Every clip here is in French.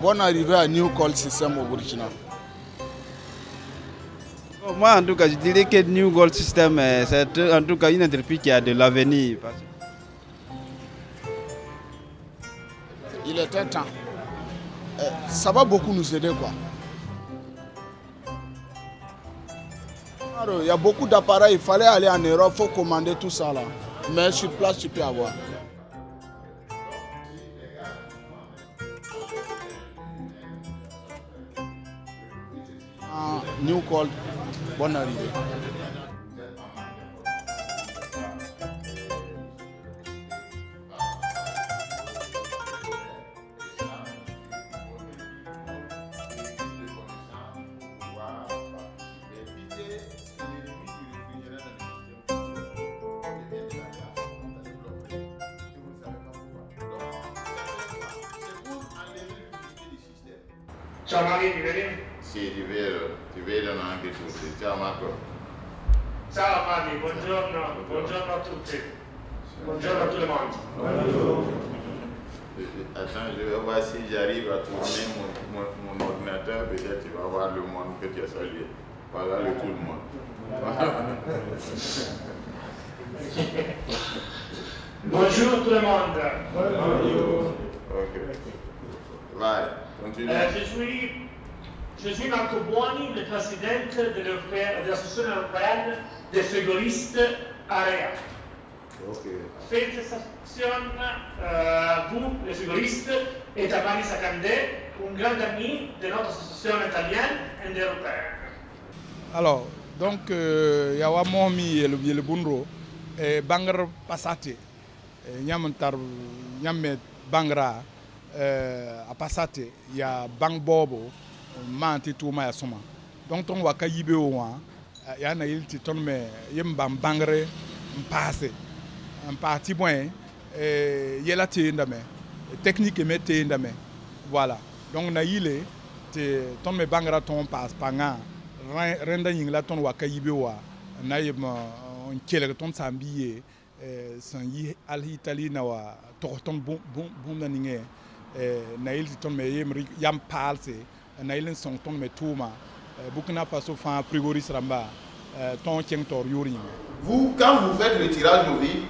Bonne arrivée à New Gold System au Burkina. Moi, en tout cas, je dirais que New Gold System, c'est en tout cas une entreprise qui a de l'avenir. Il était temps. Ça va beaucoup nous aider, quoi. Il y a beaucoup d'appareils, il fallait aller en Europe, il faut commander tout ça là. Mais sur place, tu peux avoir. New Gold, bonne arrivée. Ciao Mari, ti vedi? Sì, ti vedono anche tutti. Ciao Marco. Ciao Mari, buongiorno a tutti. Buongiorno a tout le monde. Attends, je vais voir si j'arrive à tourner mon ordinateur, peut-être tu vas voir le monde que tu as salué. Voilà le tout le monde. Bonjour tout le monde. Bonjour. Ok. Vai, continue. Je suis Marco Buoni, le président de l'Association européenne des frigoristes AREA. Okay. Félicitations, vous, les frigoristes, et Tabani Sakande, un grand ami de notre association italienne et européenne. Alors, donc, yawa momi le bunro, bangar pasate, nyamantar nyamet bangra, a pasate, ya bang bobo, manti touma ya soma. Donc, ton waka yibe ouan, ya na ilti ton me yem bangre mpasse. Un parti bon, yela te ndame, technique me te ndame. Voilà. Donc, na yile, ton me bangra ton passe panga. Renda yingla ton waka yibewa na yem on kele ton sambiye san yi al Italie na wa to ton bon na ninge na il ton me yam palse na il son ton me touma Burkina Faso fa frigoriste ramba ton tien tor yuri. Vous, quand vous faites le tirage au vide,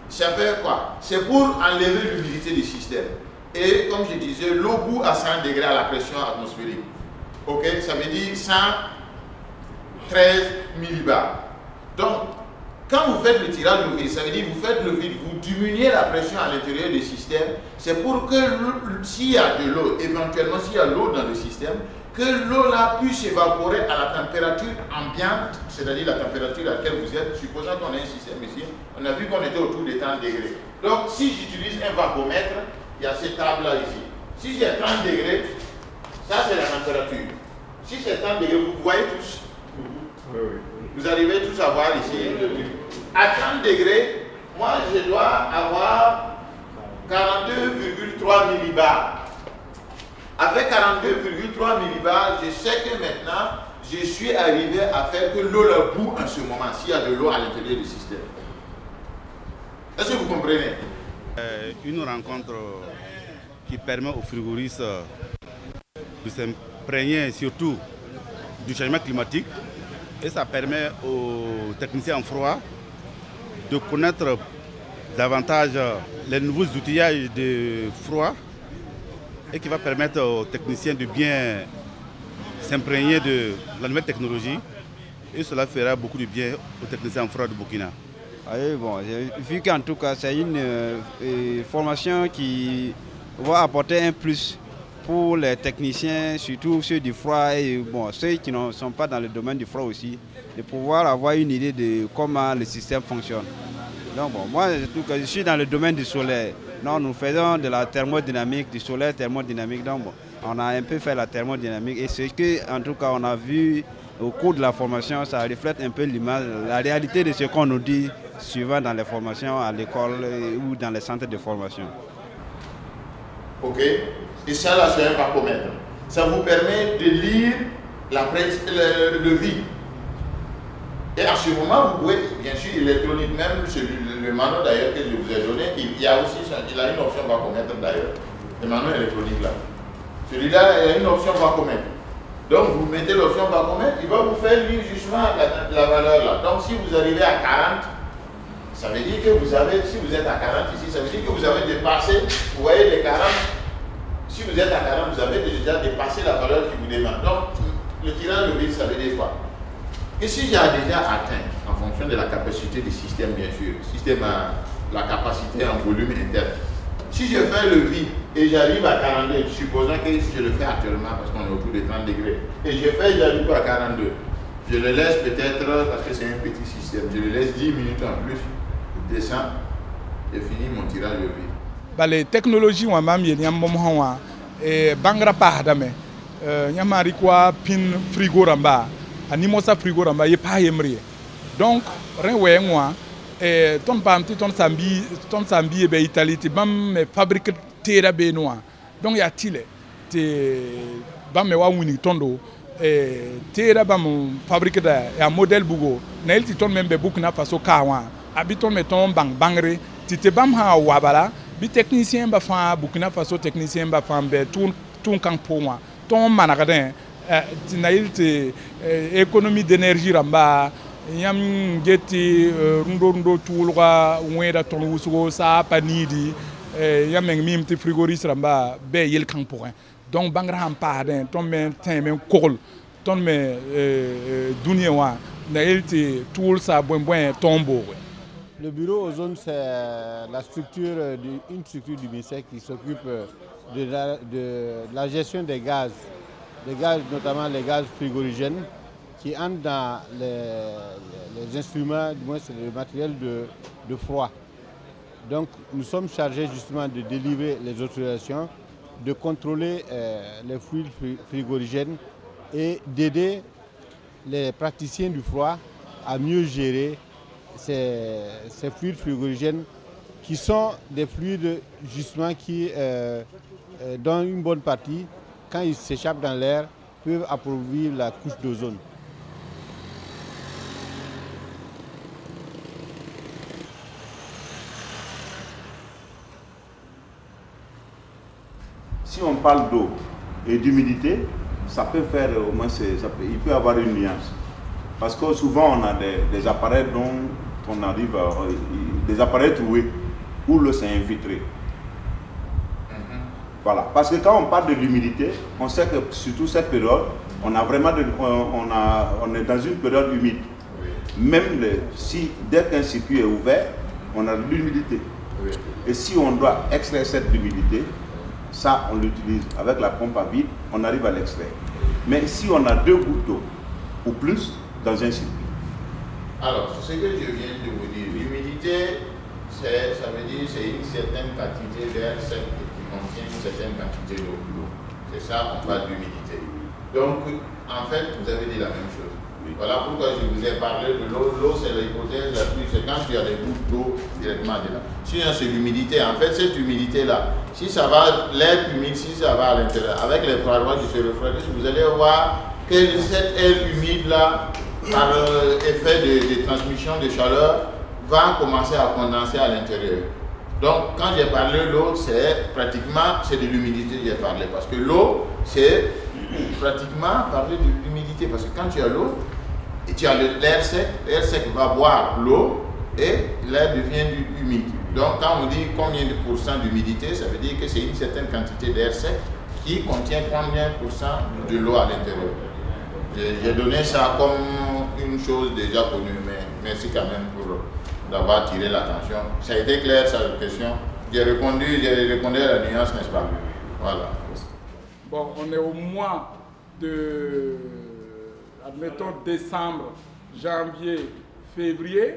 ça fait quoi? C'est pour enlever l'humidité du système. Et comme je disais, l'eau bout à 100 degrés à la pression atmosphérique. Ok, ça veut dire 113 millibars. Donc, quand vous faites le tirage au vide, ça veut dire que vous faites le vide, vous diminuez la pression à l'intérieur du système. C'est pour que s'il y a de l'eau, éventuellement s'il y a l'eau dans le système, que l'eau là puisse s'évaporer à la température ambiante, c'est-à-dire la température à laquelle vous êtes. Supposons qu'on a un système ici, on a vu qu'on était autour des 30 degrés. Donc, si j'utilise un vapomètre, il y a cette table là ici. Si j'ai 30 degrés, ça c'est la température. Si c'est 30 degrés, vous voyez tous. Vous arrivez tous à voir ici. À 30 degrés, moi je dois avoir 42,3 millibars. Avec 42,3 millibars, je sais que maintenant, je suis arrivé à faire que l'eau la bout en ce moment, s'il y a de l'eau à l'intérieur du système. Est-ce que vous comprenez? Une rencontre qui permet aux frigoristes de s'imprégner surtout du changement climatique, et ça permet aux techniciens en froid de connaître davantage les nouveaux outillages de froid et qui va permettre aux techniciens de bien s'imprégner de la nouvelle technologie, et cela fera beaucoup de bien aux techniciens en froid de Burkina. Oui, bon, vu qu'en tout cas c'est une formation qui va apporter un plus pour les techniciens, surtout ceux du froid et bon, ceux qui ne sont pas dans le domaine du froid aussi, de pouvoir avoir une idée de comment le système fonctionne. Donc bon, moi en tout cas, je suis dans le domaine du solaire. Non, nous faisons de la thermodynamique, du solaire thermodynamique. Donc bon, on a un peu fait la thermodynamique et ce que en tout cas on a vu au cours de la formation, ça reflète un peu l'image, la réalité de ce qu'on nous dit souvent dans les formations à l'école ou dans les centres de formation. Ok. Et ça là c'est un vapomètre. Ça vous permet de lire la presse, le vide. Et à ce moment, vous pouvez, bien sûr, électronique, même le manuel d'ailleurs que je vous ai donné, il y a aussi il a une option vapomètre d'ailleurs. Le manuel électronique là. Celui-là, il y a une option baromètre. Donc vous mettez l'option baromètre, il va vous faire lire justement la valeur là. Donc si vous arrivez à 40, ça veut dire que vous avez, si vous êtes à 40 ici, ça veut dire que vous avez dépassé, vous voyez les 40, si vous êtes à 40, vous avez déjà dépassé la valeur qui vous demande. Donc le tirage de vide, ça veut dire quoi? Et si j'ai déjà atteint, en fonction de la capacité du système bien sûr, le système a la capacité en volume interne. Si je fais le vide et j'arrive à 42, supposons que je le fais actuellement parce qu'on est autour de 30 degrés, et j'arrive à 42, je le laisse peut-être, parce que c'est un petit système, je le laisse 10 minutes en plus, je descends et finis mon tirage de vide. Les technologies ont même été et bangra pahdame nyamari quoi pin frigo ramba animosa frigo ramba ye pa yemri donc renwe moi et ton pamti ton sambi be Italie ti bam me fabrique tera benoa donc ya tile te bam me wa wini tondo et tera bam fabrique da ya modèle bugo na il ti ton membe Burkina Faso kawa abiton meton bangre ti te bam ha wabala bi technicien ba fa Burkina Faso technicien ba fa be tout kan pour moi ton managaden ti na il ti économie d'énergie ramba yam geti rundo tulwa weda ton wusugo sa panidi yam mim ti frigoriste ramba be yel kan pour donc bangra ham pa den ton men men kol ton me dunia wa na ilti tool sa bon tombo. Le bureau Ozone, c'est la structure une structure du ministère qui s'occupe de la gestion des gaz notamment les gaz frigorigènes qui entrent dans les instruments, du moins c'est le matériel de froid. Donc nous sommes chargés justement de délivrer les autorisations, de contrôler les fluides frigorigènes et d'aider les praticiens du froid à mieux gérer ces fluides frigorigènes qui sont des fluides justement qui, dans une bonne partie, quand ils s'échappent dans l'air, peuvent appauvrir la couche d'ozone. Si on parle d'eau et d'humidité, ça peut faire au moins, il peut y avoir une nuance. Parce que souvent on a des appareils dont on arrive à, des appareils troués où l'eau s'est infiltrée. Voilà. Parce que quand on parle de l'humidité, on sait que surtout cette période, on a vraiment on est dans une période humide. Même dès qu'un circuit est ouvert, on a de l'humidité. Et si on doit extraire cette humidité, ça on l'utilise avec la pompe à vide, on arrive à l'extraire. Mais si on a 2 gouttes d'eau ou plus dans un circuit. Alors, ce que je viens de vous dire, l'humidité, ça veut dire c'est une certaine quantité d'air sec qui contient une certaine quantité d'eau. C'est ça, on parle d'humidité. Donc, en fait, vous avez dit la même chose. Voilà pourquoi je vous ai parlé de l'eau. L'eau, c'est l'hypothèse la plus, c'est quand il y a des gouttes d'eau directement dedans. Si c'est l'humidité, en fait, cette humidité-là, si ça va, l'air humide, si ça va à l'intérieur, avec les parois qui se refroidissent, vous allez voir que cette air humide-là, par effet de transmission de chaleur, va commencer à condenser à l'intérieur. Donc, quand j'ai parlé de l'eau, c'est de l'humidité que j'ai parlé. Parce que l'eau, c'est pratiquement parler de l'humidité. Parce que quand tu as l'eau, et tu as l'air sec va boire l'eau et l'air devient humide. Donc, quand on dit combien de pourcents d'humidité, ça veut dire que c'est une certaine quantité d'air sec qui contient combien de pourcents de l'eau à l'intérieur. J'ai donné ça comme une chose déjà connue, mais merci quand même pour d'avoir tiré l'attention. Ça a été clair, cette question. J'ai répondu à la nuance, n'est-ce pas? Voilà. Bon, on est au mois de, admettons, décembre, janvier, février.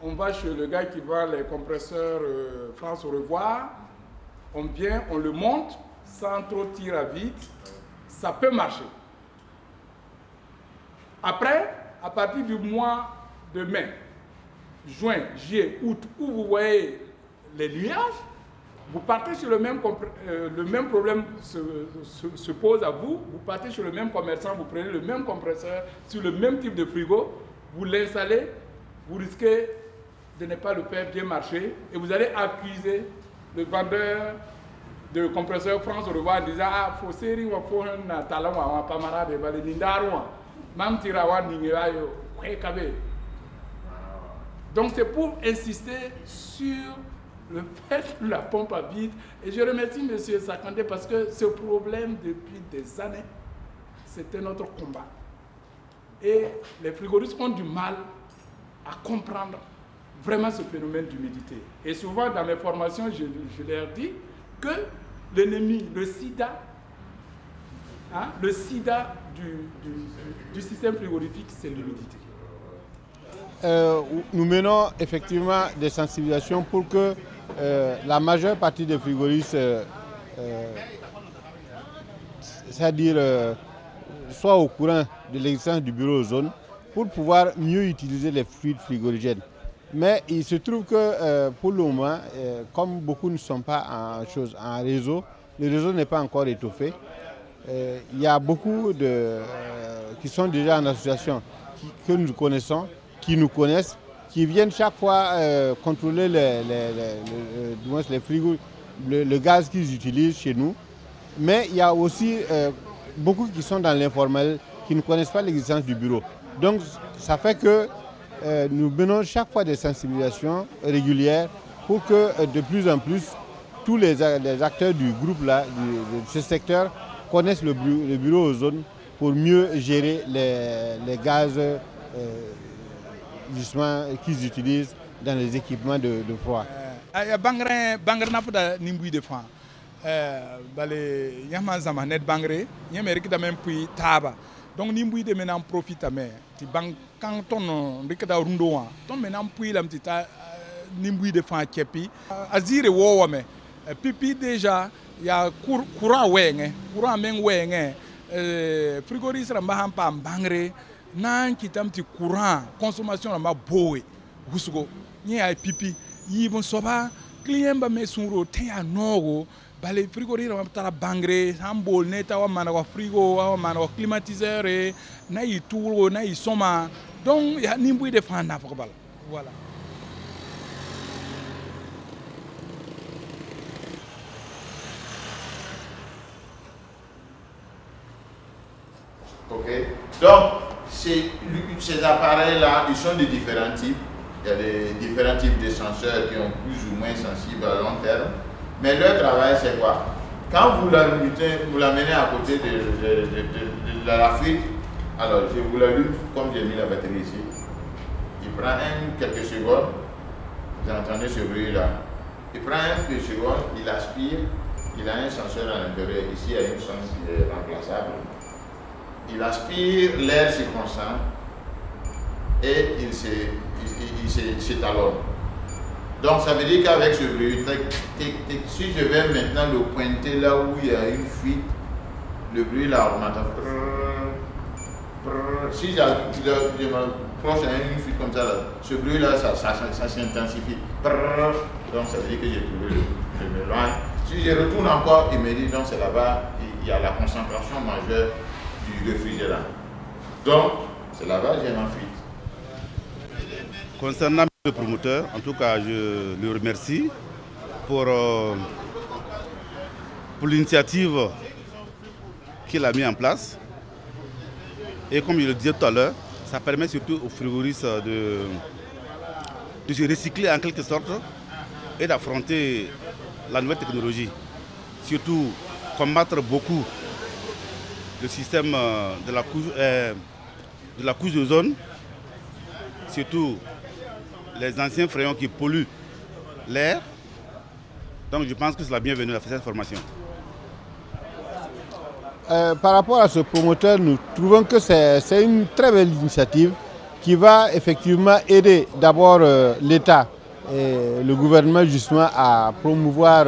On va chez le gars qui vend les compresseurs France au revoir. On vient, on le monte, sans trop tirer à vide. Ça peut marcher. Après, à partir du mois de mai, juin, juillet, août, où vous voyez les nuages, vous partez sur le même problème se pose à vous, vous partez sur le même commerçant, vous prenez le même compresseur, sur le même type de frigo, vous l'installez, vous risquez de ne pas le faire bien marcher et vous allez accuser le vendeur de compresseur France revoir disant ah faut série ou faut un talent ou un camarade de Balindarouan même tirawan n'ingeayo kwekabe. Donc c'est pour insister sur le fait de la pompe à vide. Et je remercie M. Sakandé parce que ce problème depuis des années, c'était notre combat. Et les frigoristes ont du mal à comprendre vraiment ce phénomène d'humidité. Et souvent dans mes formations, je leur dis que l'ennemi, le sida du système frigorifique, c'est l'humidité. Nous menons effectivement des sensibilisations pour que la majeure partie des frigoristes, c'est-à-dire soient au courant de l'existence du bureau ozone pour pouvoir mieux utiliser les fluides frigorigènes. Mais il se trouve que pour le moment, comme beaucoup ne sont pas en réseau, le réseau n'est pas encore étoffé. Il y a beaucoup qui sont déjà en association, que nous connaissons, qui nous connaissent, qui viennent chaque fois contrôler les frigos, le gaz qu'ils utilisent chez nous. Mais il y a aussi beaucoup qui sont dans l'informel, qui ne connaissent pas l'existence du bureau. Donc ça fait que nous menons chaque fois des sensibilisations régulières pour que de plus en plus tous les acteurs du groupe là, de ce secteur, connaissent le bureau ozone pour mieux gérer les gaz justement qu'ils utilisent dans les équipements de froid. Bangre n'a pas de nimboui de froid. Il y a un zamanet bangre, il y a un même puis taba. Donc nimboui de maintenant profite mais ti bang quand on rikada rundoa, ton maintenant puis la petite nimboui de froid kepi. Azire wo mais pipi déjà il y a courant wenge, courant men wenge. Frigoriste ramba hampa bangre. Nan kitam ti courant consommation ramba boe husugo ni ay pipi yibon soba client ba me sunro te ya nogo bale frigoriste ramba tara bangre hambol neta wa mana wa frigo wa mana wa climatiseur na yi touro na yi soma donc ya nimbu de fana fa bala voilà. Ok, donc ces appareils-là, ils sont de différents types. Il y a des différents types de senseurs qui ont plus ou moins sensibles à long terme. Mais leur travail, c'est quoi? Quand vous l'amenez à côté de la fuite, alors je vous l'allume comme j'ai mis la batterie ici. Il prend quelques secondes. Vous entendez ce bruit-là. Il prend quelques secondes, il aspire. Il a un senseur à l'intérieur. Ici, il y a une sonde qui est remplaçable. Il aspire l'air circonstant et il s'étalonne. Donc ça veut dire qu'avec ce bruit, si je vais maintenant le pointer là où il y a une fuite, le bruit là augmente. Si je m'approche à une fuite comme ça, là, ce bruit là, ça s'intensifie. Donc ça veut dire que j'ai trouvé je m'éloigne. Si je retourne encore, il me dit donc c'est là-bas, il y a la concentration majeure du réfrigérant. Donc, c'est là-bas que j'ai ma fuite. Concernant le promoteur, en tout cas, je le remercie pour l'initiative qu'il a mis en place. Et comme je le disais tout à l'heure, ça permet surtout aux frigoristes de se recycler en quelque sorte et d'affronter la nouvelle technologie. Surtout combattre beaucoup le système de la couche d'ozone, surtout les anciens frayons qui polluent l'air. Donc je pense que c'est la bienvenue à faire cette formation. Par rapport à ce promoteur, nous trouvons que c'est une très belle initiative qui va effectivement aider d'abord l'État et le gouvernement justement à promouvoir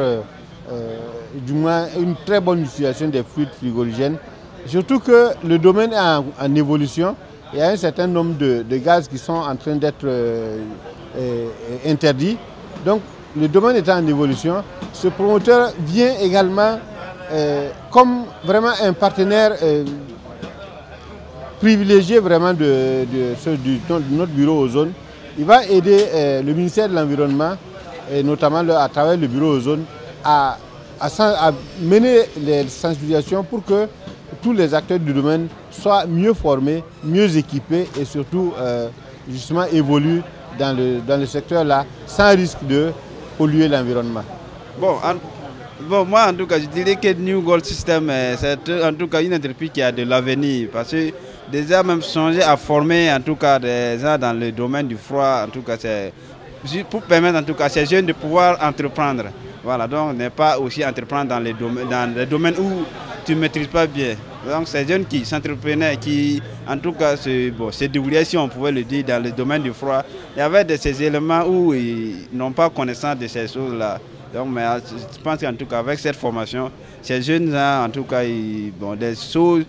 du moins une très bonne utilisation des fluides frigorigènes. Surtout que le domaine est en évolution. Il y a un certain nombre de gaz qui sont en train d'être interdits. Donc le domaine étant en évolution, ce promoteur vient également comme vraiment un partenaire privilégié vraiment de notre bureau ozone. Il va aider le ministère de l'Environnement, et notamment à travers le bureau ozone, à à mener les sensibilisations pour que tous les acteurs du domaine soient mieux formés, mieux équipés et surtout justement évoluent dans le secteur-là sans risque de polluer l'environnement. Bon, moi en tout cas je dirais que New Gold System c'est en tout cas une entreprise qui a de l'avenir parce que déjà même changer à former en tout cas des gens dans le domaine du froid, en tout cas c'est pour permettre en tout cas à ces jeunes de pouvoir entreprendre. Voilà, donc ne pas aussi entreprendre dans les domaines où tu ne maîtrises pas bien. Donc ces jeunes qui s'entreprenaient, qui en tout cas se débrouillaient, si on pouvait le dire, dans le domaine du froid, il y avait ces éléments où ils n'ont pas connaissance de ces choses-là. Donc, mais je pense qu'en tout cas avec cette formation, ces jeunes en tout cas, des choses,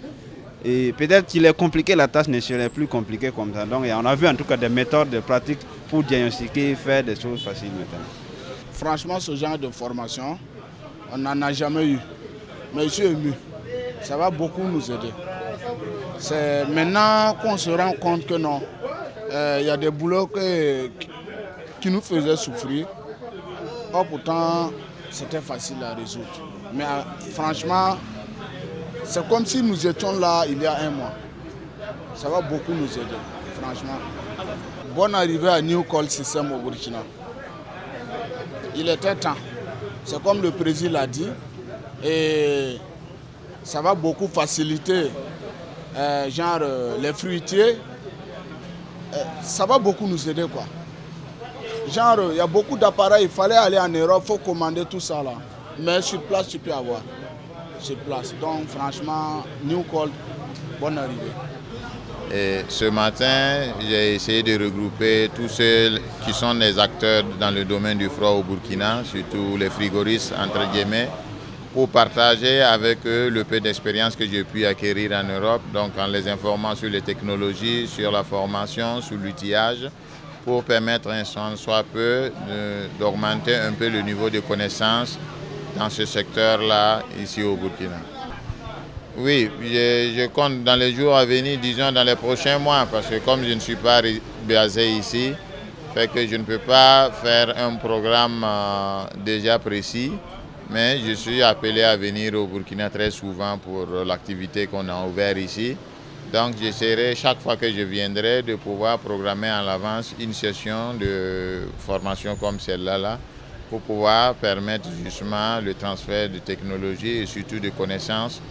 et peut-être qu'il est compliqué, la tâche ne serait plus compliquée comme ça. Donc on a vu en tout cas des méthodes, des pratiques pour diagnostiquer, faire des choses faciles maintenant. Franchement, ce genre de formation, on n'en a jamais eu. Mais je suis ému. Ça va beaucoup nous aider. C'est maintenant qu'on se rend compte que non, il y a des boulots qui nous faisaient souffrir. Or pourtant, c'était facile à résoudre. Mais franchement, c'est comme si nous étions là il y a un mois. Ça va beaucoup nous aider, franchement. Bonne arrivée à New Gold System au Burkina. Il était temps. C'est comme le président l'a dit. Et ça va beaucoup faciliter les fruitiers. Ça va beaucoup nous aider quoi. Il y a beaucoup d'appareils, il fallait aller en Europe, il faut commander tout ça là. Mais sur place, tu peux avoir. Sur place. Donc franchement, New Gold, bonne arrivée. Et ce matin, j'ai essayé de regrouper tous ceux qui sont des acteurs dans le domaine du froid au Burkina, surtout les frigoristes entre guillemets, pour partager avec eux le peu d'expérience que j'ai pu acquérir en Europe, donc en les informant sur les technologies, sur la formation, sur l'outillage, pour permettre soit peu d'augmenter un peu le niveau de connaissance dans ce secteur-là, ici au Burkina. Oui, je compte dans les jours à venir, disons dans les prochains mois, parce que comme je ne suis pas basé ici, fait que je ne peux pas faire un programme déjà précis, mais je suis appelé à venir au Burkina très souvent pour l'activité qu'on a ouverte ici. Donc j'essaierai chaque fois que je viendrai de pouvoir programmer en avance une session de formation comme celle-là, pour pouvoir permettre justement le transfert de technologie et surtout de connaissances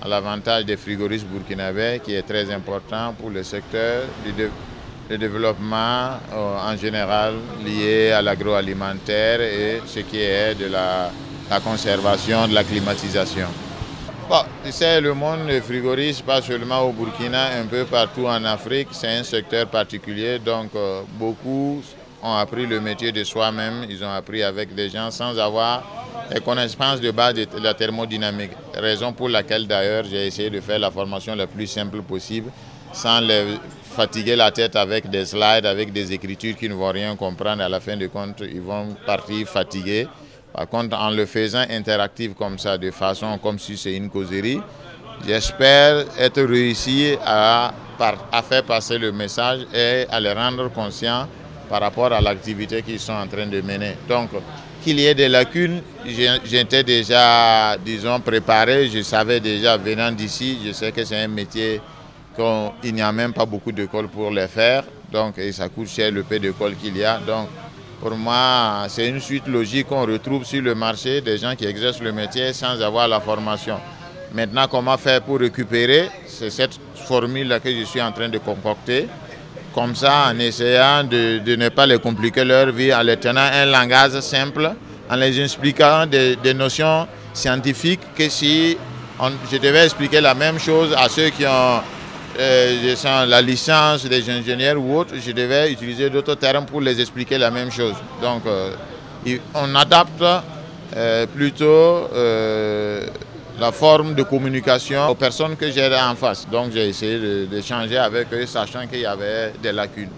à l'avantage des frigoristes burkinabés qui est très important pour le secteur du développement en général lié à l'agroalimentaire et ce qui est de la conservation, de la climatisation. Bon, tu sais, le monde des frigoristes, pas seulement au Burkina, un peu partout en Afrique, c'est un secteur particulier, donc beaucoup ont appris le métier de soi-même, ils ont appris avec des gens sans avoir les connaissances de base de la thermodynamique. Raison pour laquelle d'ailleurs j'ai essayé de faire la formation la plus simple possible, sans les fatiguer la tête avec des slides, avec des écritures qui ne vont rien comprendre. À la fin de compte, ils vont partir fatigués. Par contre, en le faisant interactif comme ça, de façon comme si c'est une causerie, j'espère être réussi à faire passer le message et à les rendre conscients par rapport à l'activité qu'ils sont en train de mener. Donc, qu'il y ait des lacunes, j'étais déjà, disons, préparé. Je savais déjà, venant d'ici, je sais que c'est un métier qu'il n'y a même pas beaucoup d'écoles pour le faire. Donc, et ça coûte cher le peu d'écoles qu'il y a. Donc, pour moi, c'est une suite logique qu'on retrouve sur le marché des gens qui exercent le métier sans avoir la formation. Maintenant, comment faire pour récupérer? C'est cette formule-là que je suis en train de concocter. Comme ça, en essayant de ne pas les compliquer leur vie, en leur tenant un langage simple, en les expliquant des notions scientifiques, que si je devais expliquer la même chose à ceux qui ont la licence des ingénieurs ou autres, je devais utiliser d'autres termes pour les expliquer la même chose. Donc, on adapte plutôt la forme de communication aux personnes que j'ai en face. Donc j'ai essayé d'échanger avec eux, sachant qu'il y avait des lacunes.